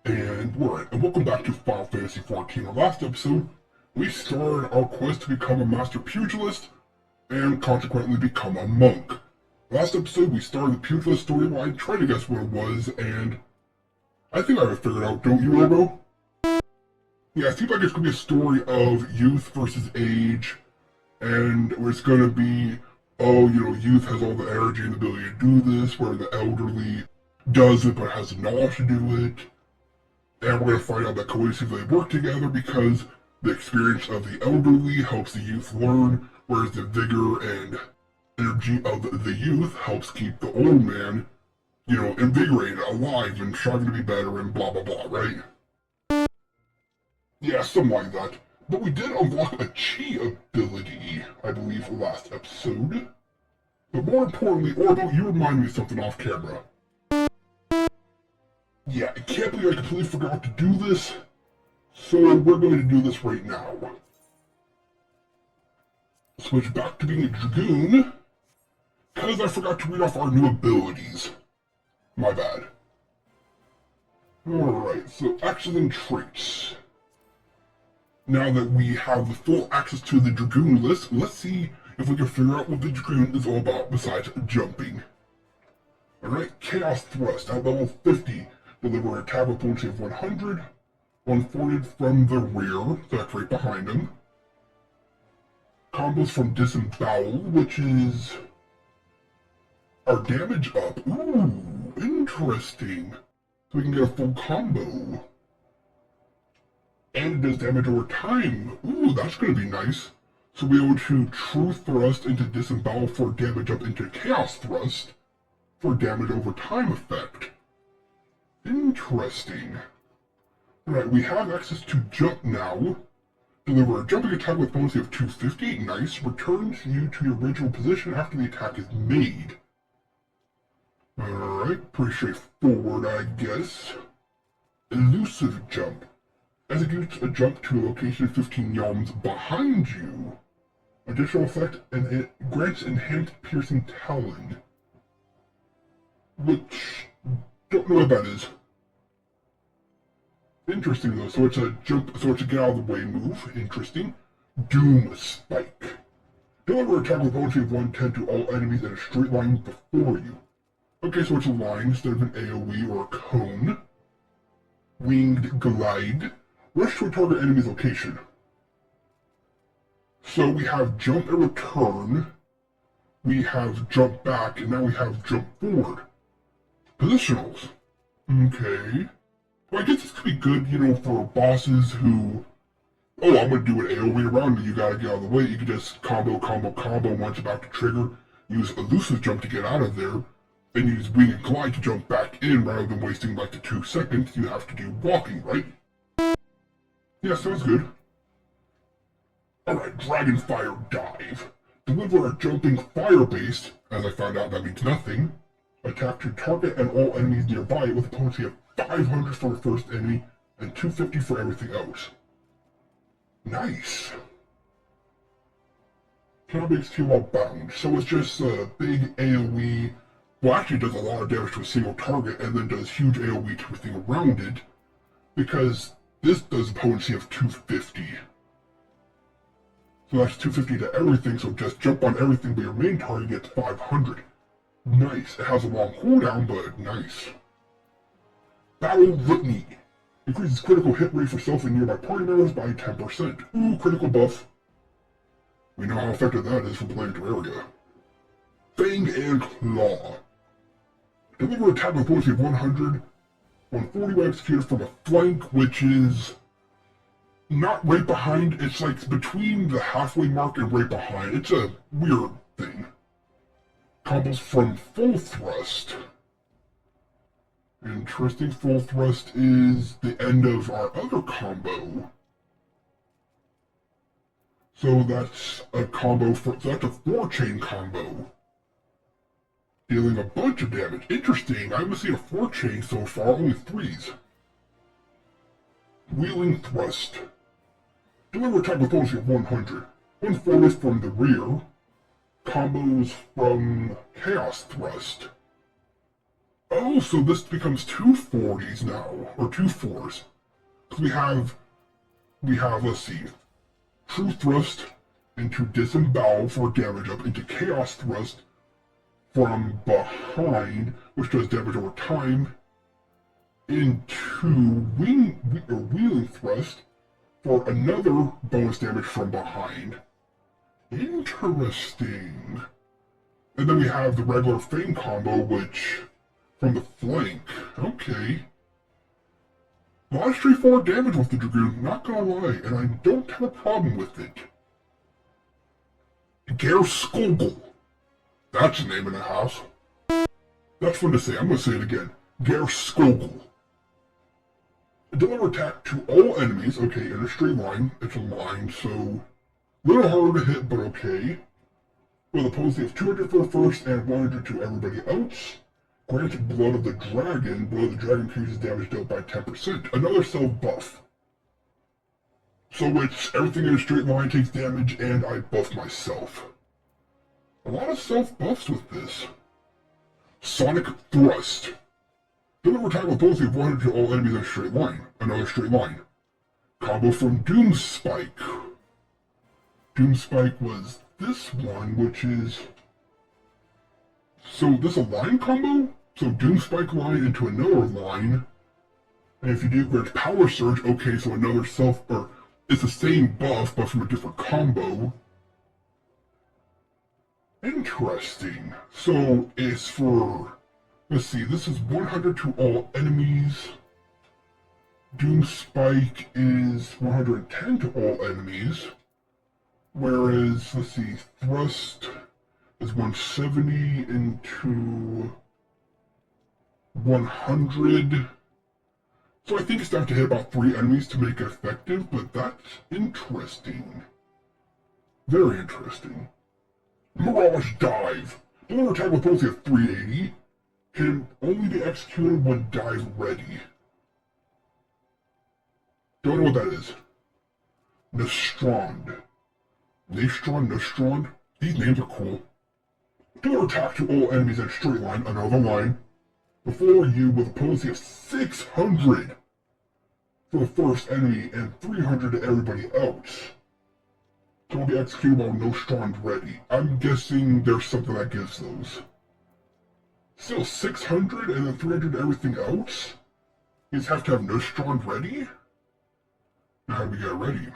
And welcome back to Final Fantasy XIV. Our last episode, we started our quest to become a master pugilist, and consequently become a monk. Last episode, we started the pugilist storyline, trying to guess what it was, and I think I have it figured out, don't you, Orbo? Yeah, it seems like it's going to be a story of youth versus age, and it's going to be, youth has all the energy and the ability to do this, where the elderly does it but has the knowledge to do it. And we're going to find out that cohesively they work together because the experience of the elderly helps the youth learn, whereas the vigor and energy of the youth helps keep the old man, invigorated, alive, and striving to be better, and blah blah blah, right? Yeah, something like that. But we did unlock a chi ability, I believe, last episode. But more importantly, Orbo, you remind me of something off camera. Yeah, I can't believe I completely forgot to do this, so we're going to do this right now. Switch back to being a dragoon, because I forgot to read off our new abilities. My bad. Alright, so actions and traits. Now that we have the full access to the dragoon list, let's see if we can figure out what the dragoon is all about besides jumping. Alright, Chaos Thrust at level 50. Deliver an attack with potency of 100, one forwarded from the rear, so that's right behind him. Combos from Disembowel, which is our damage up. Ooh, interesting. So we can get a full combo. And it does damage over time. Ooh, that's going to be nice. So we'll be able to True Thrust into Disembowel for damage up into Chaos Thrust for damage over time effect. Interesting. Alright, we have access to jump now. Deliver a jumping attack with potency of 250. Nice. Returns you to your original position after the attack is made. Alright, pretty straightforward, I guess. Elusive jump. Executes a jump to a location 15 yalms behind you. Additional effect, and it grants enhanced piercing talon. Which, don't know what that is. Interesting though, so it's a jump, so it's a get out of the way move. Interesting. Doom Spike. Deliver attack with potency of 110 to all enemies in a straight line before you. Okay, so it's a line instead of an AoE or a cone. Winged Glide. Rush to a target enemy's location. So we have jump and return. We have jump back, and now we have jump forward. Positionals. Okay. Well, I guess this could be good, for bosses who, oh, I'm going to do an AoE around you, you gotta get out of the way. You can just combo once about to trigger, use elusive jump to get out of there, and use wing and glide to jump back in rather than wasting like the 2 seconds you have to do walking, right? Yeah, sounds good. Alright, Dragonfire Dive. Deliver a jumping fire base, as I found out that means nothing. Attack to target and all enemies nearby with a potency of 500 for the first enemy, and 250 for everything else. Nice. Cannot be executed while bound, so it's just a big AoE. Well, actually does a lot of damage to a single target, and then does huge AoE to everything around it, because this does a potency of 250. So that's 250 to everything, so just jump on everything, but your main target gets 500. Nice. It has a long cooldown, but nice. Battle Litany. Increases critical hit rate for self and nearby party members by 10%. Ooh, critical buff. We know how effective that is for playing Terraria. Fang and Claw. Deliver attack with potency of 100. 140 when executed from a flank, which is not right behind. It's like between the halfway mark and right behind. It's a weird thing. Combos from Full Thrust. Interesting. Full Thrust is the end of our other combo. So that's a combo so that's a 4-chain combo. Dealing a bunch of damage. Interesting. I haven't seen a 4-chain so far, only 3s. Wheeling Thrust. Deliver attack with potency of 100. One forward from the rear. Combos from Chaos Thrust. Oh, so this becomes two 40s now, or two 4s. So we have, let's see, True Thrust into Disembowel for damage up, into Chaos Thrust from behind, which does damage over time, into Wheeling Thrust for another bonus damage from behind. Interesting. And then we have the regular Fame combo, which, from the flank, okay. A lot of straightforward damage with the Dragoon, not gonna lie, and I don't have a problem with it. Ger Skogel. That's a name in the house. That's fun to say, I'm gonna say it again. Ger Skogel. Deliver attack to all enemies, okay, in a straight line. It's a line, so a little harder to hit, but okay. With a potency of 200 for the first and 100 to everybody else. Granted Blood of the Dragon. Blood of the Dragon increases damage dealt by 10%. Another self-buff. So it's everything in a straight line takes damage, and I buff myself. A lot of self-buffs with this. Sonic Thrust. Deliver attack with potency of 100 to all enemies in a straight line. Another straight line. Combo from Doomspike. Doomspike was this one, which is... So this is a line combo? So Doomspike line into another line. And if you do grant Power Surge, okay, so another or it's the same buff, but from a different combo. Interesting. So it's for, let's see, this is 100 to all enemies. Doomspike is 110 to all enemies. Whereas, let's see, Thrust is 170 into 100. So I think it's have to hit about 3 enemies to make it effective, but that's interesting. Very interesting. Mirage Dive. Deliver attack with potency of 380. Can only be executed when dive ready. Don't know what that is. Nestrond. Nestrond. These names are cool. Deliver attack to all enemies in a straight line, another line, before you with a potency of 600 for the first enemy and 300 to everybody else. So will be executed while Nestrond ready. I'm guessing there's something that gives those. Still 600 and then 300 to everything else? You just have to have Nestrond ready? Now how do we get it ready?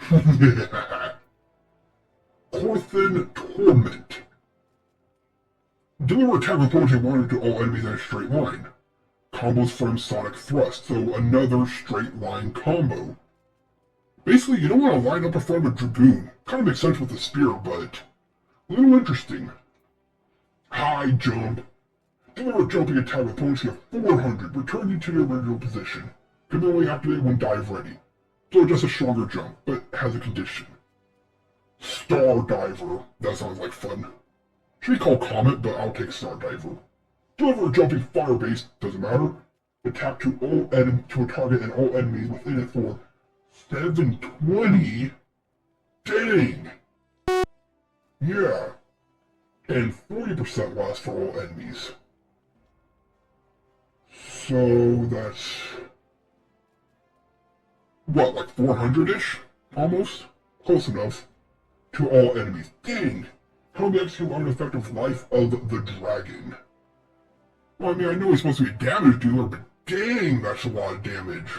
Corthin Torment. Deliver attack with potency of 100 to all enemies in a straight line. Combos from Sonic Thrust, so another straight line combo. Basically, you don't want to line up in front of a Dragoon. Kind of makes sense with the spear, but a little interesting. High Jump. Deliver a jumping attack with potency of 400, return you to your original position. Can be only activated when dive ready. So just a stronger jump, but has a condition. Star Diver. That sounds like fun. Should be called Comet, but I'll take Star Diver. Deliver a jumping fire base, doesn't matter. Attack to a target and all enemies within it for 720. Dang! Yeah. And 40% less for all enemies. So that's... what, like 400-ish? Almost? Close enough. To all enemies. Dang! How do we execute on an effective Life of the Dragon? Well, I mean, I know he's supposed to be a damage dealer, but dang, that's a lot of damage.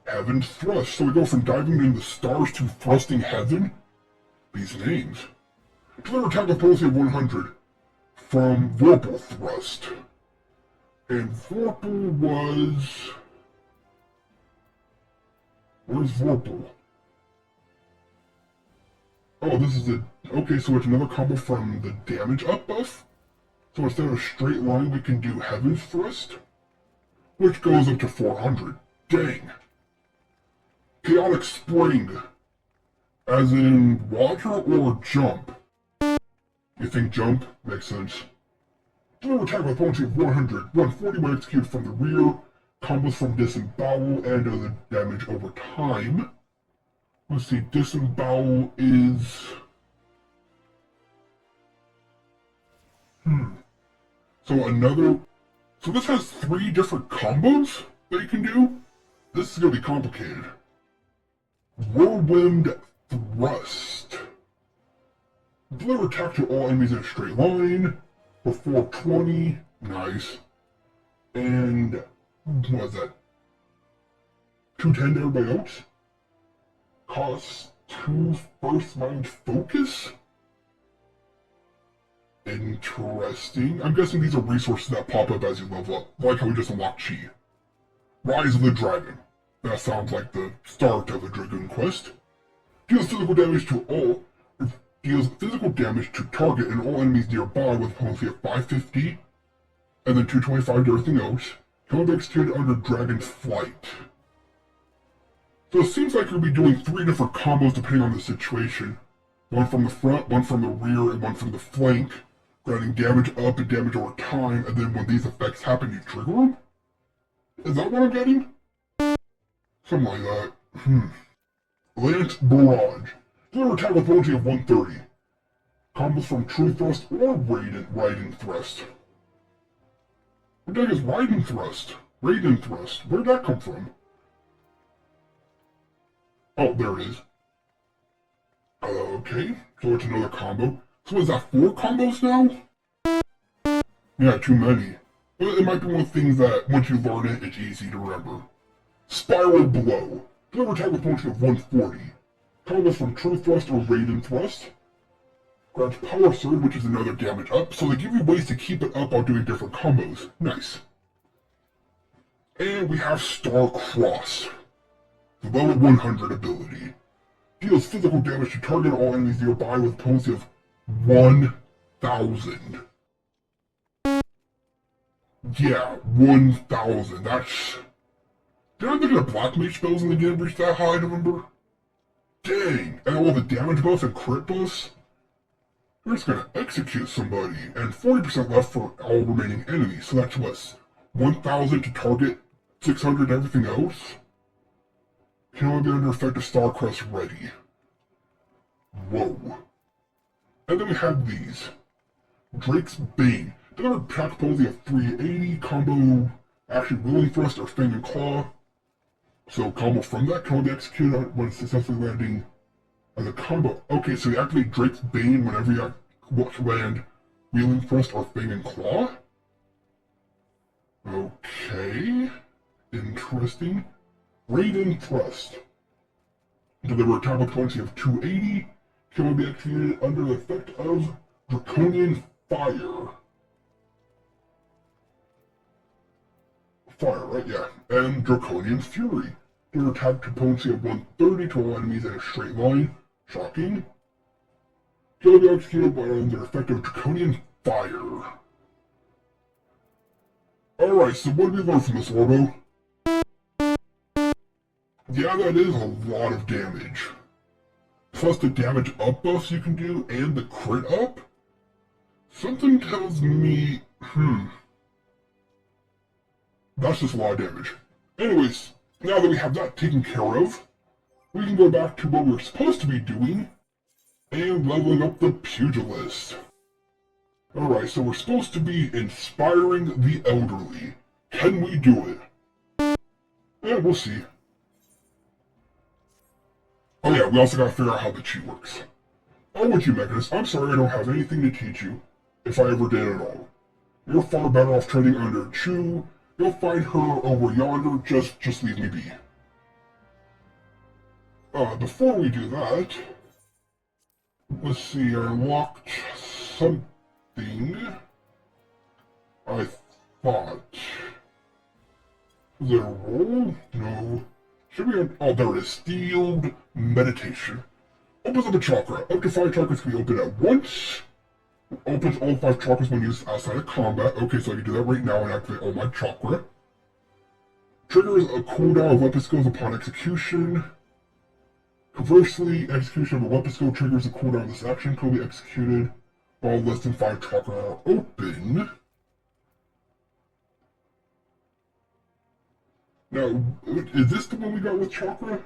Heaven's Thrust. So we go from diving into the stars to thrusting heaven? These names. Deliver attack with potency of 100 from Vorpal Thrust. And Vorpal was... where's Vorpal? Oh, this is okay, so it's another combo from the damage up buff? So instead of a straight line, we can do Heaven's Thrust, which goes up to 400. Dang. Chaotic Spring. As in water or jump? You think jump? Makes sense. Deliver attack with potency of 100. 140 when executed from the rear. Combos from Disembowel and other damage over time. Let's see, Disembowel is... So another... So this has 3 different combos that you can do. This is going to be complicated. Whirlwind Thrust. Deliver attack to all enemies in a straight line for 420. Nice. And what is that? 210 to everybody else. Costs 2 first mind focus. Interesting. I'm guessing these are resources that pop up as you level up, like how we just unlocked Chi. Rise of the Dragon. That sounds like the start of a Dragoon quest. Deals physical damage to target and all enemies nearby with a penalty of 550, and then 225 to everything else. Can be executed under Dragon Flight. So it seems like you'll be doing 3 different combos depending on the situation. One from the front, one from the rear, and one from the flank. Granting damage up and damage over time, and then when these effects happen, you trigger them? Is that what I'm getting? Something like that. Lance Barrage. Deliver attack with penalty of 130. Combos from True Thrust or Riding Thrust. What the heck is Riding Thrust? Raiden Thrust. Where'd that come from? Oh, there it is. Okay, so it's another combo. So is that 4 combos now? Yeah, too many. But it might be one of the things that, once you learn it, it's easy to remember. Spiral Blow. Deliver attack with penalty of 140. Combos from True Thrust or Raiden Thrust. Grants Power Surge, which is another damage up, so they give you ways to keep it up while doing different combos. Nice. And we have Star Cross. The level 100 ability. Deals physical damage to target all enemies nearby with a penalty of 1,000. Yeah, 1,000. That's... Did I think the Black Mage spells in the game reach that high, remember? Dang! And all the damage buffs and crit buffs? We're just gonna execute somebody, and 40% left for all remaining enemies, so that's what? 1,000 to target, 600 everything else? Can only be under effect of Starcrest ready. Whoa. And then we have these. Drake's Bane. Deliver attack penalty of 380, combo actually Willing Thrust or Fang and Claw. So combo from that can only be executed when successfully landing as a combo. Okay, so you activate Drake's Bane whenever you land Wheeling Thrust or Fang and Claw? Okay. Interesting. Raiden Thrust. Deliver attack with penalty of 280. Can only be executed under the effect of Draconian Fire. Fire, right? Yeah. And Draconian Fury. Deliver attack to penalty of 130 to all enemies in a straight line. Shocking. Can only be executed by under the effect of Draconian Fire. Alright, so what did we learn from this, Orbo? Yeah, that is a lot of damage. Plus the damage up buffs you can do, and the crit up? Something tells me, that's just a lot of damage. Anyways, now that we have that taken care of, we can go back to what we're supposed to be doing, and leveling up the Pugilist. Alright, so we're supposed to be inspiring the elderly. Can we do it? Yeah, we'll see. Oh yeah, we also gotta figure out how the chi works. Oh, with you, Mechanist, I'm sorry I don't have anything to teach you, if I ever did at all. You're far better off training under Chu. You'll find her over yonder, just leave me be. Before we do that, let's see, I unlocked something, I thought. Was there a roll? No. Should we have, oh, there it is. Steeled Meditation. Opens up a chakra. Up to 5 chakras can be opened at once. Opens all 5 chakras when used outside of combat. Okay, so I can do that right now and activate all my chakra. Triggers a cooldown of weapon skills upon execution. Conversely, execution of a weapon skill triggers a cooldown of this action can be executed while less than 5 chakra are open. Now, is this the one we got with chakra?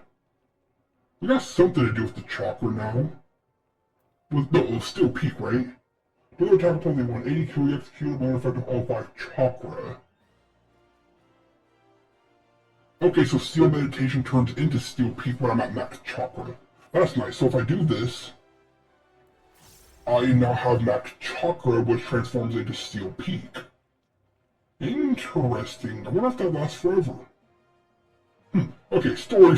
We got something to do with the chakra now. No, it was still peak, right? Deliver attack penalty 180 can be executed by an effect of all 5 chakra. Okay, so Steel Meditation turns into Steel Peak when I'm at max chakra. That's nice. So if I do this, I now have max chakra, which transforms into Steel Peak. Interesting. I wonder if that lasts forever. Okay, story.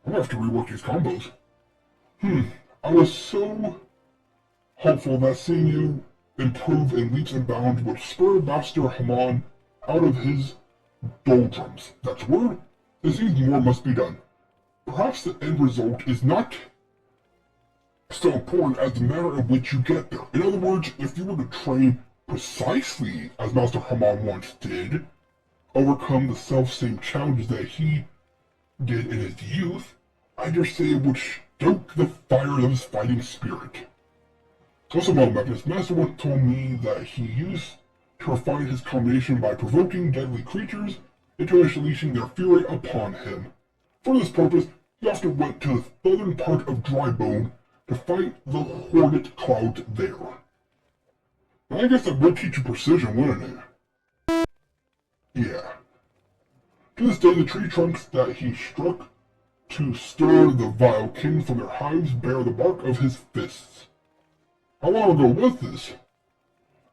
I'm gonna have to rework these combos. I was so hopeful that seeing you improve in leaps and bounds would spur Master Haman out of his doldrums. That's word. It seems more must be done. Perhaps the end result is not so important as the manner in which you get there. In other words, if you were to train precisely as Master Haman once did, overcome the self-same challenges that he did in his youth, I dare say it would stoke the fire of his fighting spirit. Also, Mechanist Master once told me that he used to refine his combination by provoking deadly creatures into unleashing their fury upon him. For this purpose, he often went to the southern part of Drybone to fight the hornet clouds there. I guess that would teach you precision, wouldn't it? Yeah. To this day, the tree trunks that he struck to stir the vile king from their hives bear the mark of his fists. How long ago was this?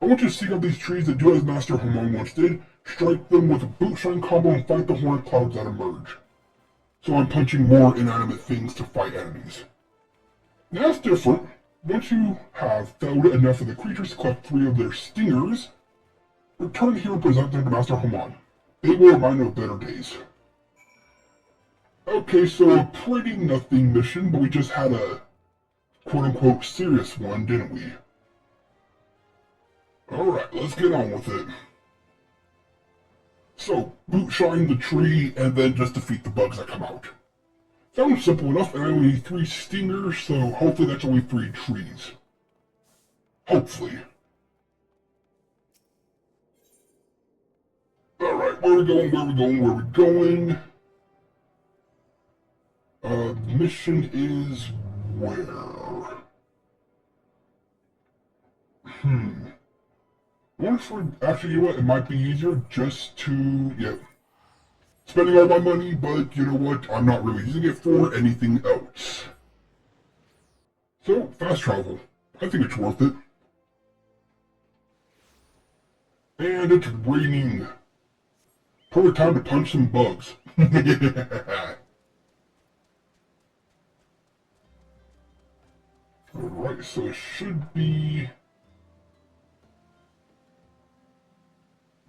I want you to seek out these trees that do as Master Haman once did, strike them with a bootshine combo and fight the hornet clouds that emerge. So I'm punching more inanimate things to fight enemies. Now that's different. Once you have felled enough of the creatures to collect 3 of their stingers, return here and present them to Master Haman. They will remind you of better days. Okay, so a pretty nothing mission, but we just had a quote-unquote serious one, didn't we? Alright, let's get on with it. So, bootshine the tree, and then just defeat the bugs that come out. Sounds simple enough, and I only need 3 stingers, so hopefully that's only 3 trees. Hopefully. Alright, where we going? The mission is where? Actually, you know what, it might be easier just to, spending all my money, but you know what, I'm not really using it for anything else. So, fast travel. I think it's worth it. And it's raining. Perfect time to punch some bugs. Alright, so it should be...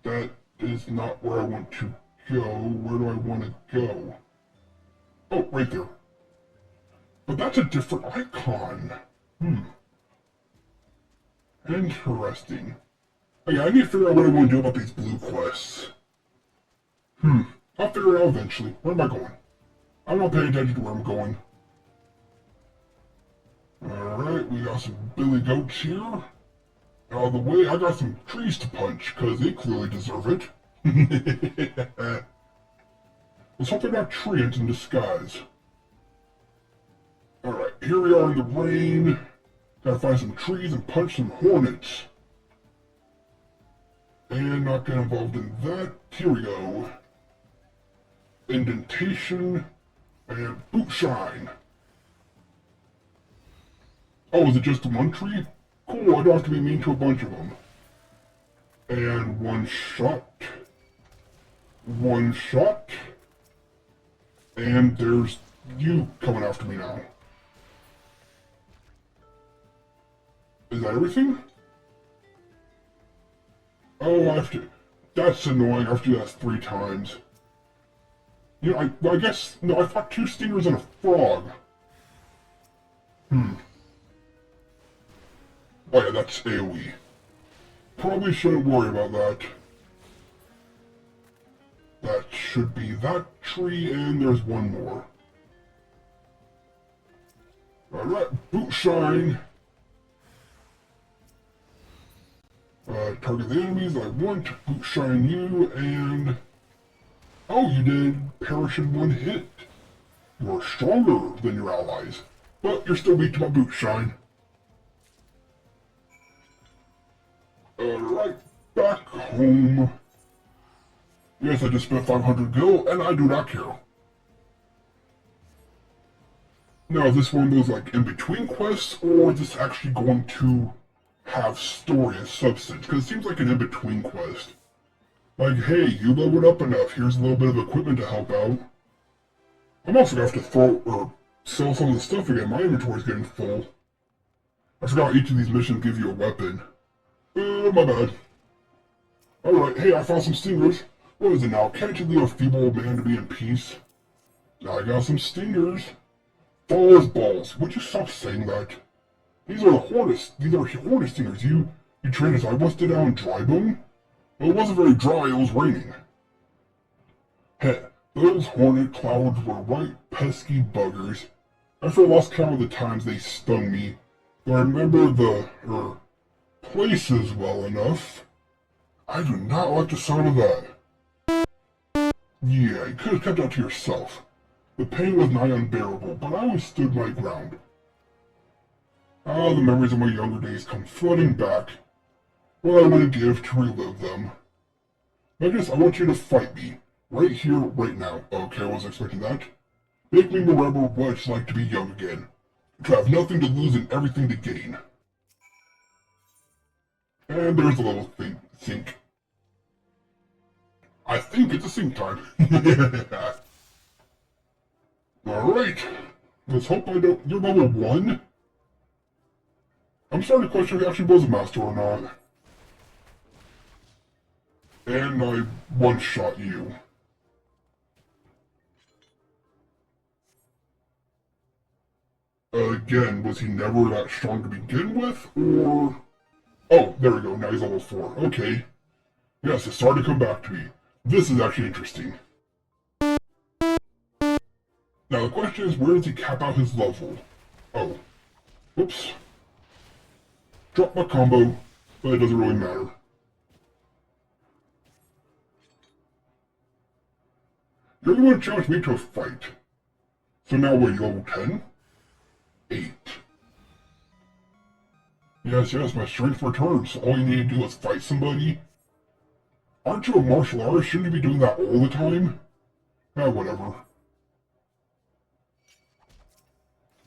That is not where I want to go. Where do I want to go? Oh, right there. But that's a different icon. Interesting. Okay, I need to figure out what I want to do about these blue quests. I'll figure it out eventually. Where am I going? I'm not paying attention to where I'm going. Alright, we got some billy goats here. Out of the way, I got some trees to punch, because they clearly deserve it. Let's hope they're not treants in disguise. Alright, here we are in the rain. Gotta find some trees and punch some hornets. And not get involved in that. Here we go. Indentation and bootshine. Oh, is it just one tree? Cool, I don't have to be mean to a bunch of them. And one shot. And there's you coming after me now. Is that everything? Oh, I have to... That's annoying, I have to do that 3 times. You know, I guess... No, I fought 2 stingers and a frog. Oh yeah, that's AoE. Probably shouldn't worry about that. That should be that tree, and there's one more. Alright, bootshine. Target the enemies I want, bootshine you, and... Oh, you did perish in 1 hit. You are stronger than your allies, but you're still weak to my bootshine. Alright, back home. Yes, I just spent 500 gil, and I do not care. Now, is this one of those, like, in-between quests, or is this actually going to have story and substance? Because it seems like an in-between quest. Like, hey, you leveled up enough, here's a little bit of equipment to help out. I'm also gonna have to throw, or sell some of the stuff again, my inventory's getting full. I forgot each of these missions give you a weapon. My bad. Alright, hey, I found some stingers. What is it now? Can't you leave a feeble old man to be in peace? Now I got some stingers. Falls balls. Would you stop saying that? These are hornet stingers. You trained us. I busted down dry bone? Well, it wasn't very dry, it was raining. Heh, those hornet clouds were right pesky buggers. After I lost count of the times they stung me, though I remember the, places well enough. I do not like the sound of that. Yeah, you could have kept that to yourself. The pain was nigh unbearable, but I always stood my ground. Ah, the memories of my younger days come flooding back. What I would give to relive them. I guess I want you to fight me. Right here, right now. Okay, I wasn't expecting that. Make me remember what it's like to be young again. To have nothing to lose and everything to gain. And there's a little sink. I think it's a sink time. Alright. Let's hope I don't... You're level 1? I'm starting to question if he actually was a master or not. And I one-shot you. Again, was he never that strong to begin with, or... Oh, there we go, now he's level 4. Okay. Yes, it's starting to come back to me. This is actually interesting. Now the question is, where does he cap out his level? Oh. Whoops. Drop my combo, but it doesn't really matter. You're the one who challenged me to a fight. So now what, you level 10? 8. Yes, my strength returns. All you need to do is fight somebody. Aren't you a martial artist? Shouldn't you be doing that all the time? Whatever.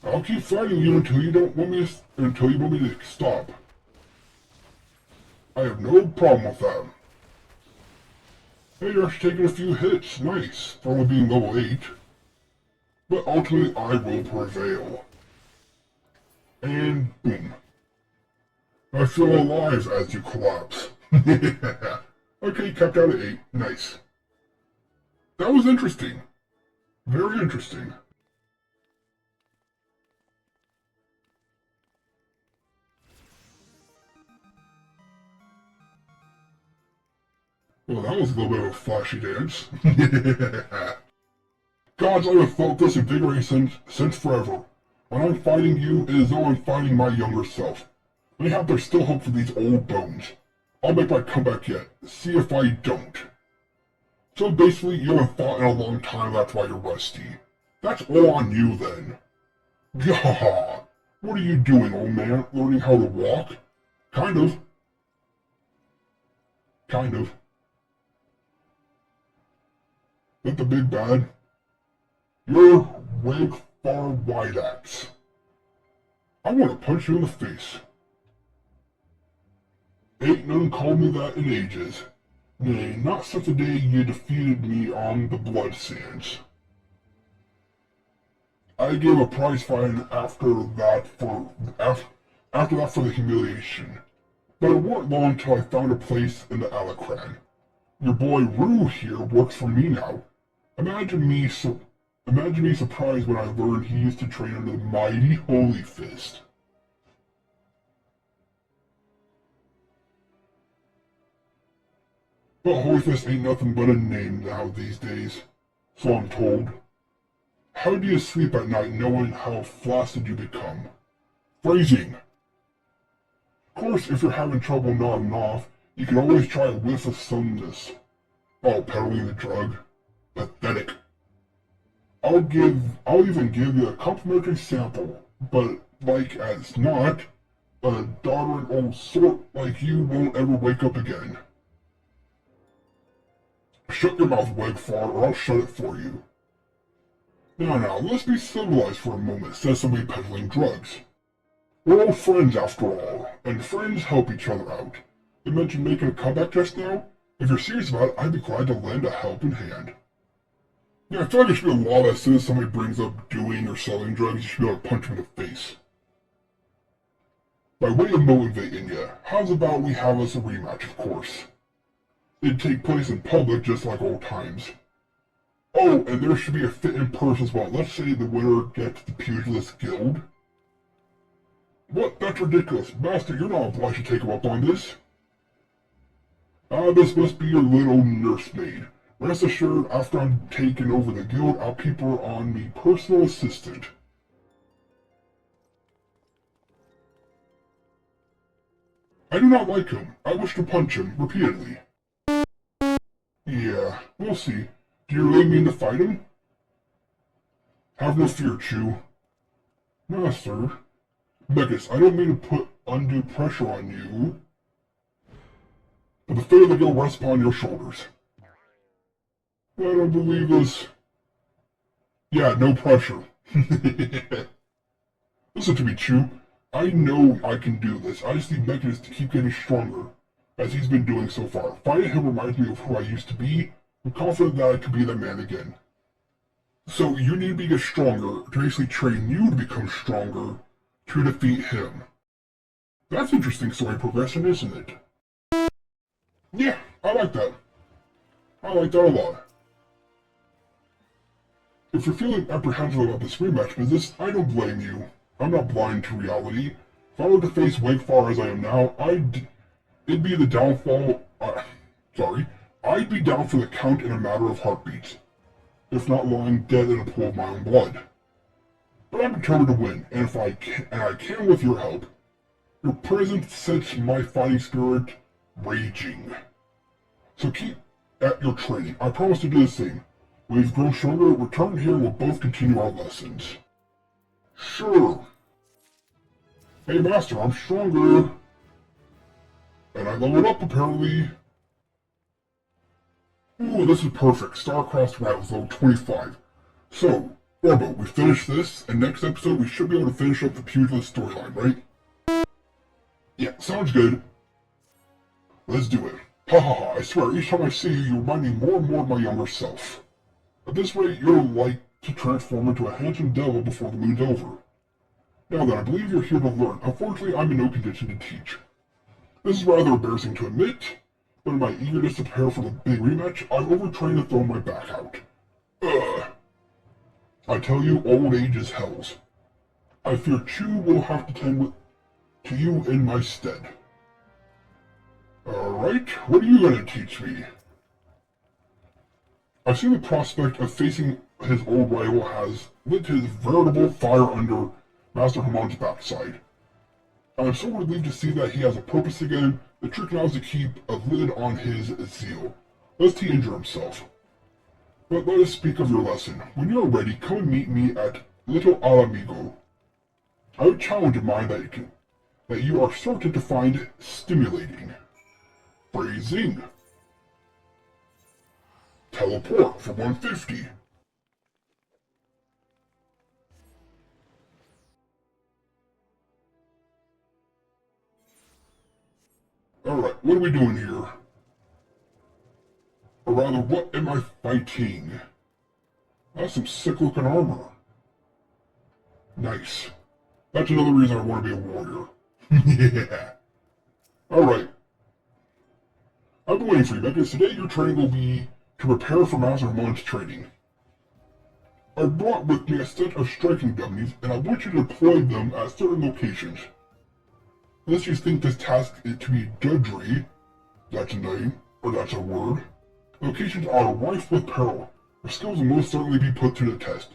I'll keep fighting you until you want me to stop. I have no problem with that. Hey, you're actually taking a few hits. Nice. For only being level 8. But ultimately, I will prevail. And boom. I feel alive as you collapse. Okay, kept out at 8. Nice. That was interesting. Very interesting. Well, that was a little bit of a flashy dance. Gods, I have felt this invigorating since forever. When I'm fighting you, it is though I'm fighting my younger self. Mayhap there's still hope for these old bones. I'll make my comeback yet. See if I don't. So basically, you haven't fought in a long time, that's why you're rusty. That's all on you then. Gah! What are you doing, old man? Learning how to walk? Kind of. Kind of. That the big bad? You're rank far wide axe. I want to punch you in the face. Ain't none called me that in ages. Nay, not since the day you defeated me on the blood sands. I gave a prize fight after that for the humiliation. But it weren't long till I found a place in the Alacran. Your boy Rue here works for me now. Imagine me surprised when I learned he used to train under the mighty Holy Fist. But Holy Fist ain't nothing but a name now these days, so I'm told. How do you sleep at night knowing how flaccid you become? Phrasing. Of course, if you're having trouble nodding off, you can always try a whiff of sunness. Oh, peddling the drug. Pathetic. I'll even give you a complimentary sample, but like as not, a doddering old sort like you won't ever wake up again. Shut your mouth, Wegfar, or I'll shut it for you. Now, let's be civilized for a moment, says somebody peddling drugs. We're all friends after all, and friends help each other out. You mentioned making a comeback just now? If you're serious about it, I'd be glad to lend a helping hand. Yeah, I feel like there should be a law that says somebody brings up doing or selling drugs, you should be able to punch them in the face. By way of motivating you, how's about we have us a rematch, of course? It'd take place in public just like old times. Oh, and there should be a fit in person as well. Let's say the winner gets the Pugilist Guild. What? That's ridiculous. Master, you're not obliged to take him up on this. This must be your little nursemaid. Rest assured, after I'm taking over the guild, I'll keep her on me personal assistant. I do not like him. I wish to punch him repeatedly. Yeah, we'll see. Do you really mean to fight him? Have no fear, Chew. No, sir. Megas, I don't mean to put undue pressure on you, but the fate of the guild rests upon your shoulders. I don't believe this. Yeah, no pressure. Listen to me, Chew. I know I can do this. I just need Mechanist to keep getting stronger, as he's been doing so far. Fighting him reminds me of who I used to be. I'm confident that I could be that man again. So you need me to get stronger to basically train you to become stronger to defeat him. That's interesting story progression, isn't it? Yeah, I like that. I like that a lot. If you're feeling apprehensive about this rematch business, I don't blame you. I'm not blind to reality. If I were to face Wegfar as I am now, it'd be the downfall, I'd be down for the count in a matter of heartbeats, if not lying dead in a pool of my own blood. But I'm determined to win, and I can with your help. Your presence sets my fighting spirit raging. So keep at your training. I promise to do the same. When we've grown stronger, return here and we'll both continue our lessons. Sure. Hey, Master, I'm stronger. And I leveled up, apparently. Ooh, this is perfect. Star-Crossed Rivals, level 25. So, Orbo, we finished this, and next episode we should be able to finish up the Pugilist storyline, right? Yeah, sounds good. Let's do it. Ha ha ha, I swear, each time I see you, you remind me more and more of my younger self. At this rate, you're like to transform into a handsome devil before the moon's over. Now then, I believe you're here to learn. Unfortunately, I'm in no condition to teach. This is rather embarrassing to admit, but in my eagerness to prepare for the big rematch, I overtrained and thrown my back out. I tell you, old age is hell's. I fear Chew will have to tend to you in my stead. Alright, what are you gonna teach me? I see the prospect of facing his old rival has lit his veritable fire under Master Hamon's backside. I am so relieved to see that he has a purpose again. The trick now is to keep a lid on his zeal, lest he injure himself. But let us speak of your lesson. When you are ready, come and meet me at Little Alamigo. I have a challenge in mind that you are certain to find stimulating. Phrasing. Teleport for 150. Alright, what are we doing here? Or rather, what am I fighting? That's some sick looking armor. Nice. That's another reason I want to be a warrior. Yeah. Alright. I've been waiting for you, because today your training will be to prepare for Master Hamon's training. I brought with me a set of striking dummies, and I want you to deploy them at certain locations. Unless you think this task is to be drudgery, that's a name, or that's a word, locations are rife with peril. Your skills will most certainly be put to the test.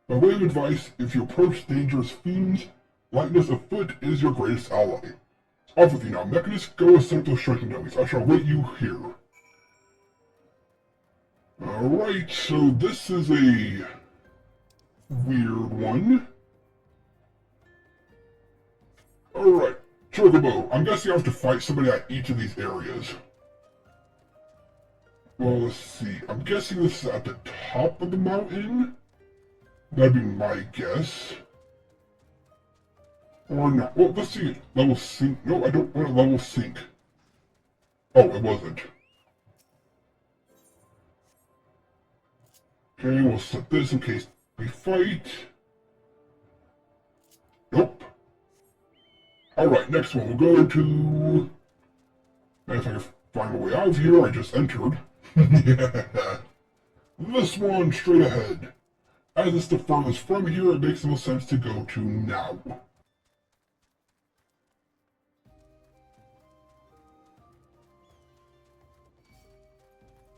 By way of advice, if you approach dangerous fiends, lightness of foot is your greatest ally. Off with you now, Mechanist, go assemble those striking dummies. I shall await you here. Alright, so this is a weird one. Alright, Chocobo, I'm guessing I have to fight somebody at each of these areas. Well, let's see. I'm guessing this is at the top of the mountain. That'd be my guess. Or not. Well, let's see. Level sync. No, I don't want a level sync. Oh, it wasn't. Okay, we'll set this in case we fight. Nope. Alright, next one. We'll go to... If I can find my way out of here, I just entered. Yeah. This one straight ahead. As it's the furthest from here, it makes the most sense to go to now.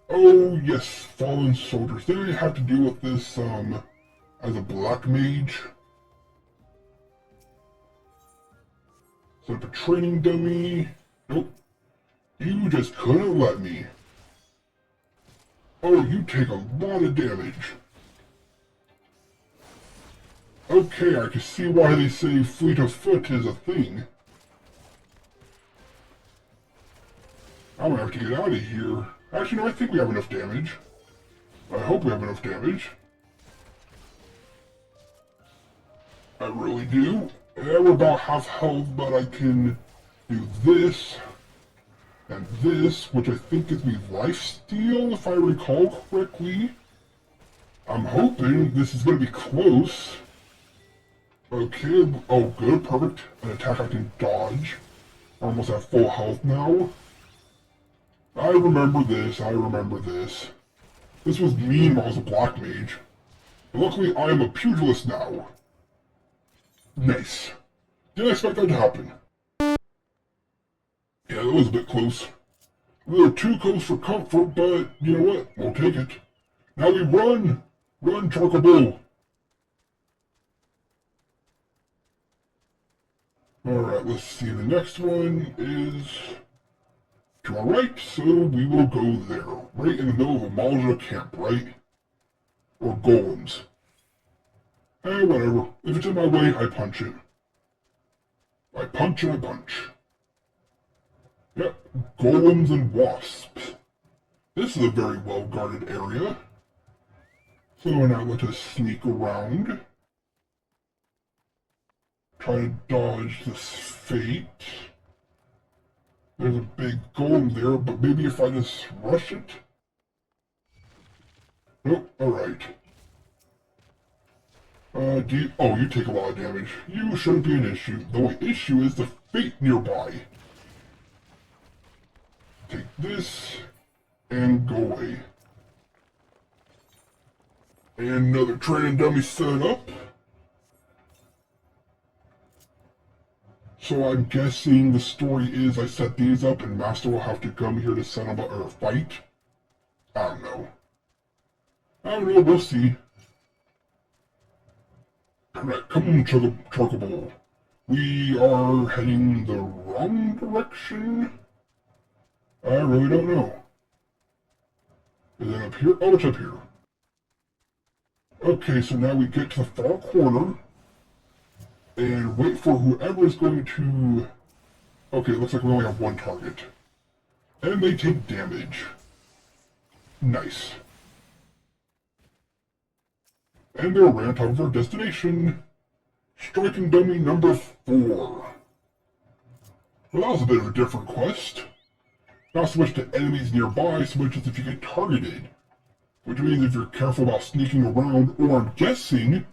Oh yes, fallen soldiers. They didn't have to deal with this, as a black mage. Set up a training dummy. Nope. You just couldn't let me. Oh, you take a lot of damage. Okay, I can see why they say fleet of foot is a thing. I'm gonna have to get out of here. Actually, no, I think we have enough damage. I hope we have enough damage. I really do. Yeah, we're about half health, but I can do this and this, which I think gives me lifesteal, if I recall correctly. I'm hoping this is going to be close. Okay, oh good, perfect. An attack I can dodge. Almost at full health now. I remember this, I remember this. This was mean when I was a black mage. But luckily I am a pugilist now. Nice. Didn't expect that to happen. Yeah, that was a bit close. A little too close for comfort, but you know what? We'll take it. Now we run! Run, Charcoal Bull! Alright, let's see. The next one is to our right, so we will go there. Right in the middle of a Malja camp, right? Or golems. Whatever. If it's in my way, I punch it. I punch and I punch. Yep, golems and wasps. This is a very well-guarded area. So now let us sneak around. Try to dodge this fate. There's a big golem there, but maybe if I just rush it? Nope, alright. You take a lot of damage. You shouldn't be an issue. The only issue is the fate nearby. Take this, and go away. And another training dummy set up. So I'm guessing the story is I set these up and Master will have to come here to settle or fight? I don't know. We'll see. Alright, come on, Chocobo. We are heading the wrong direction? I really don't know. Is it up here? Oh, it's up here. Okay, so now we get to the far corner. And wait for whoever is going to... Okay, it looks like we only have one target. And they take damage. Nice. And they're ran out of our destination. Striking dummy number 4. Well, that was a bit of a different quest. Not so much to enemies nearby, so much as if you get targeted. Which means if you're careful about sneaking around, or I'm guessing,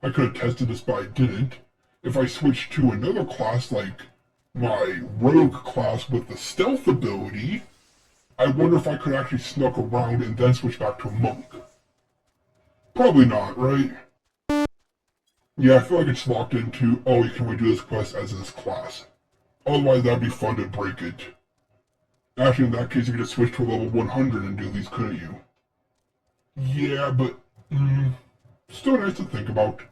I could have tested this but I didn't, if I switch to another class like my rogue class with the stealth ability, I wonder if I could actually snuck around and then switch back to a monk. Probably not, right? Yeah, I feel like it's locked into, oh, you can only do this quest as this class. Otherwise, that'd be fun to break it. Actually, in that case, you could just switch to a level 100 and do these, couldn't you? Yeah, but, still nice to think about.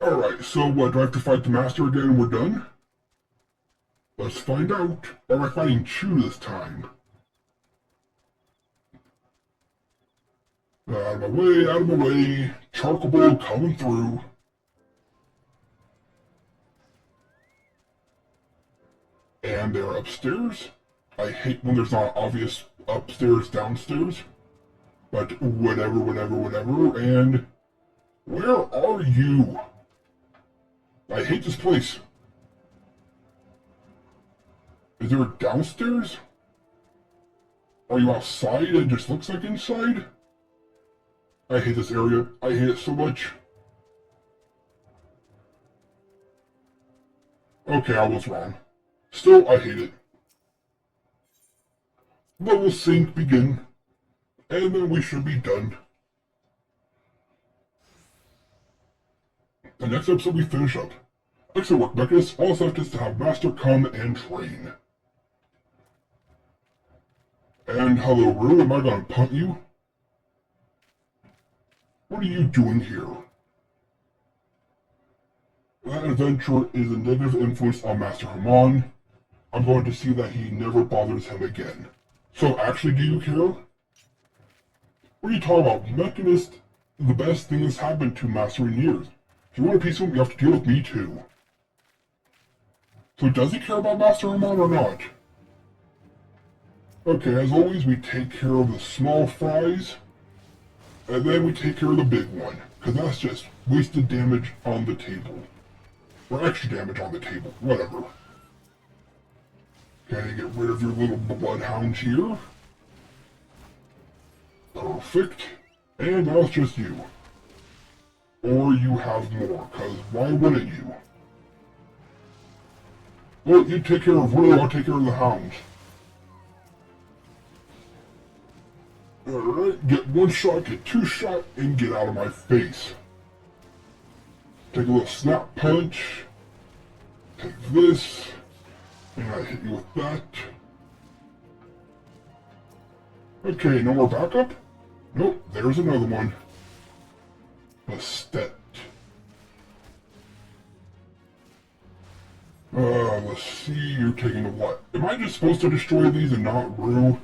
Alright, so what, do I have to fight the Master again and we're done? Let's find out. Or am I fighting Chew this time? Out of my way, out of my way. Charcoal Bull coming through. And they're upstairs. I hate when there's not an obvious upstairs, downstairs. But whatever, and where are you? I hate this place. Is there a downstairs? Are you outside and it just looks like inside? I hate this area. I hate it so much. Okay, I was wrong. Still, I hate it. Level sync begin. And then we should be done. The next episode we finish up. Excellent work, Mechanist. All that's left is to have Master come and train. And hello, Rue, am I gonna punt you? What are you doing here? That adventure is a negative influence on Master Haman. I'm going to see that he never bothers him again. So actually, do you care? What are you talking about? Mechanist, the best thing that's happened to Master in years. If you want a piece of him, you have to deal with me too. So does he care about Master Haman or not? Okay, as always, we take care of the small fries, and then we take care of the big one, because that's just wasted damage on the table. Or extra damage on the table, whatever. Okay, get rid of your little bloodhounds here. Perfect. And now it's just you. Or you have more, because why wouldn't you? Well, you take care of Rue, I'll take care of the hounds. Alright, get one shot, get two shot, and get out of my face. Take a little snap punch. Take this. And I hit you with that. Okay, no more backup? Nope, there's another one. Bastet. Let's see, you're taking a what? Am I just supposed to destroy these and not Rue?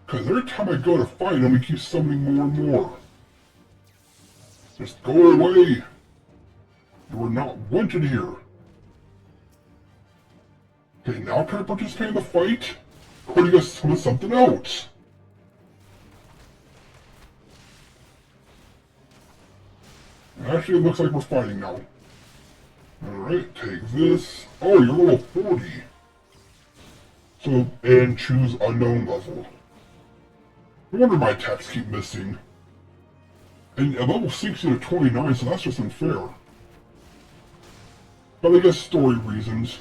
Because every time I go to fight him, he keeps summoning more and more. Just go away! You are not wanted here. Okay, now can I participate in the fight? Or do you guys summon something else? Actually, it looks like we're fighting now. Alright, take this. Oh, you're level 40. So, and choose unknown level. No wonder my attacks keep missing. And a level sinks you to 29, so that's just unfair. But I guess story reasons.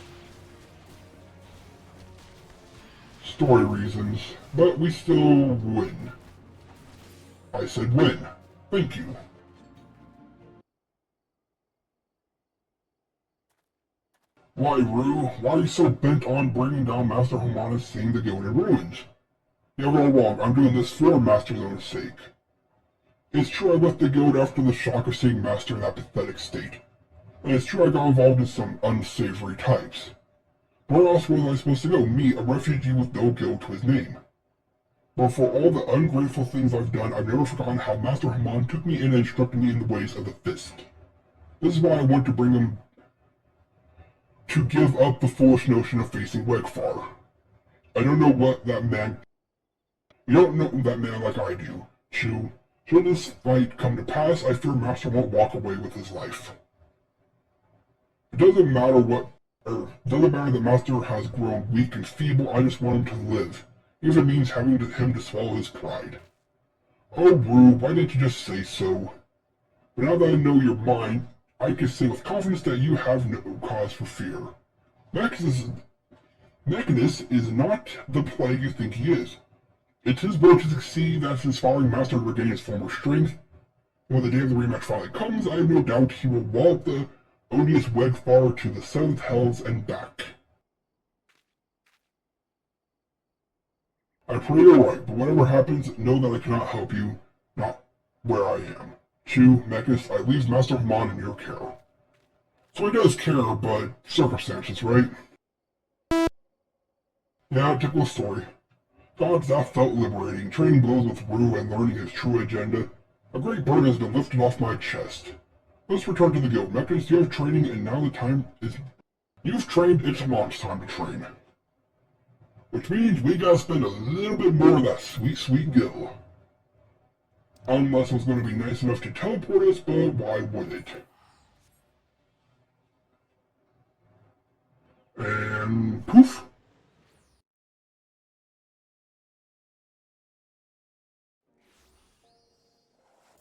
Story reasons. But we still win. I said win. Thank you. Why, Rue? Why are you so bent on bringing down Master Haman seeing the guild in ruins? You're all wrong. I'm doing this for Master's own sake. It's true I left the guild after the shock of seeing Master in that pathetic state. And it's true I got involved in some unsavory types. Where else was I supposed to go? Me, a refugee with no guild to his name. But for all the ungrateful things I've done, I've never forgotten how Master Haman took me in and instructed me in the ways of the fist. This is why I want to bring him to give up the foolish notion of facing Wegfar. I don't know what that man... You don't know that man like I do, Chu. Should this fight come to pass, I fear Master won't walk away with his life. It doesn't matter that Master has grown weak and feeble, I just want him to live, even if it means having him to swallow his pride. Oh, Rue, why didn't you just say so? But now that I know your mind, I can say with confidence that you have no cause for fear. Mechanist is not the plague you think he is. It's his will to succeed as his following Master to regain his former strength. When the day of the rematch finally comes, I have no doubt he will wallop the odious Wegfar to the seventh hells and back. I pray you're right, but whatever happens, know that I cannot help you, not where I am. Chu, Mechanist, I leave Master Haman in your care. So he does care, but circumstances, right? Yeah, typical story. Gods, that felt liberating. Trading blows with Rue and learning his true agenda. A great burden has been lifted off my chest. Let's return to the guild. Mechanist, you have training, and now the time is... You've trained, it's launch time to train. Which means we gotta spend a little bit more of that sweet, sweet gil. Unless it's gonna be nice enough to teleport us, but why would it? And poof.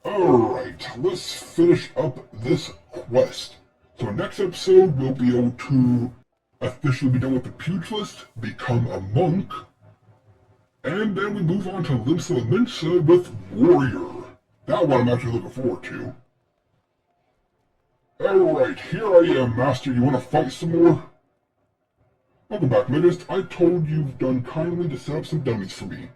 Alright, let's finish up this quest. So next episode, we'll be able to officially be done with the pugilist, become a monk, and then we move on to Limsa Minsa with Warrior. That one I'm actually looking forward to. Alright, here I am, Master. You want to fight some more? Welcome back, Mechanist. I told you've done kindly to set up some dummies for me.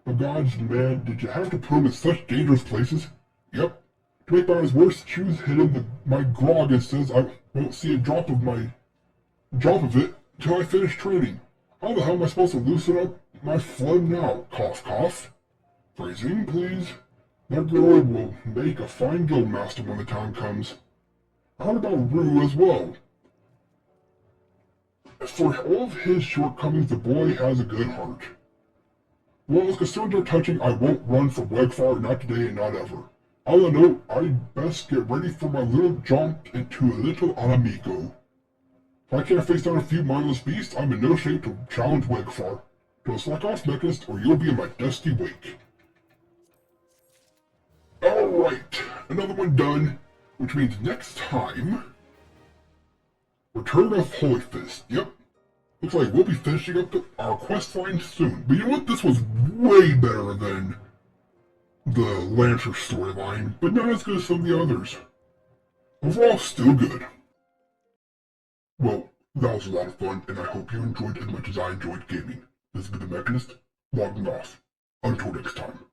But gods, man, did you have to put them in such dangerous places? Yep. To make matters worse, Choose hid in my grog and says I won't see a drop of it till I finish training. How the hell am I supposed to loosen up my phlegm now? Cough, cough. Phrasing, please. That girl will make a fine guild master when the time comes. I heard about Rue as well. For all of his shortcomings, the boy has a good heart. Well, as concerns are touching, I won't run for Wegfar, not today and not ever. On the note, I'd best get ready for my little jaunt into a little amigo. If I can't face down a few mindless beasts, I'm in no shape to challenge Wegfar. Don't slack off, Mechanist, or you'll be in my dusty wake. Alright, another one done, which means next time... Return of Holy Fist, yep. Looks like we'll be finishing up our quest line soon. But you know what? This was way better than the Lancer storyline, but not as good as some of the others. Overall, still good. Well, that was a lot of fun, and I hope you enjoyed as much as I enjoyed gaming. This has been The Mechanist, logging off. Until next time.